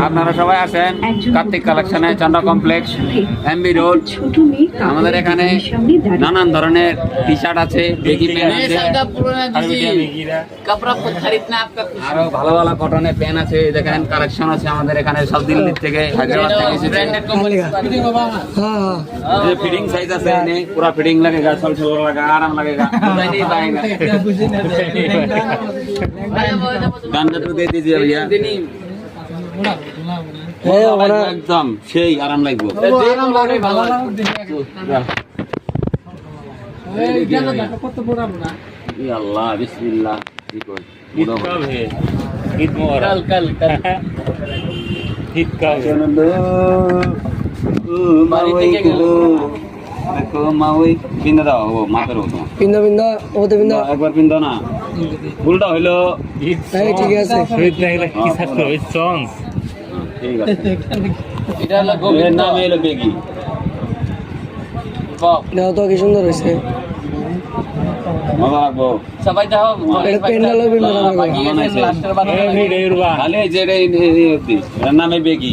আপনারা সবাই আসেন কার্তিক কালেকশনে, চন্দ্র কমপ্লেক্স, এমবি রোড। আমাদের এখানে নানান ধরনের টি শার্ট আছে, বেগি প্যান্ট আছে, আরো ভালো ভালো কটনের প্যান্ট আছে। দেখেন কালেকশন আছে আমাদের এখানে, সব দিল্লি থেকে, হায়দ্রাবাদ থেকে এসেছে। ফিটিং সাইজ আছে, পুরা ফিটিং लगेगा, सल सल लगा, आराम लगेगा, नहीं पाएगा। गांजा तो दे दीजिए भैया, একদম সেই আরাম লাগবে। আল্লাহ বিসমিল্লাহ। একবার পিন্দা না, ভুলটা হইলো। ঠিক আছে, নাম এলো বেগি। তো কি সুন্দর হয়েছে, মজা লাগবো। সবাই নামে বেগি।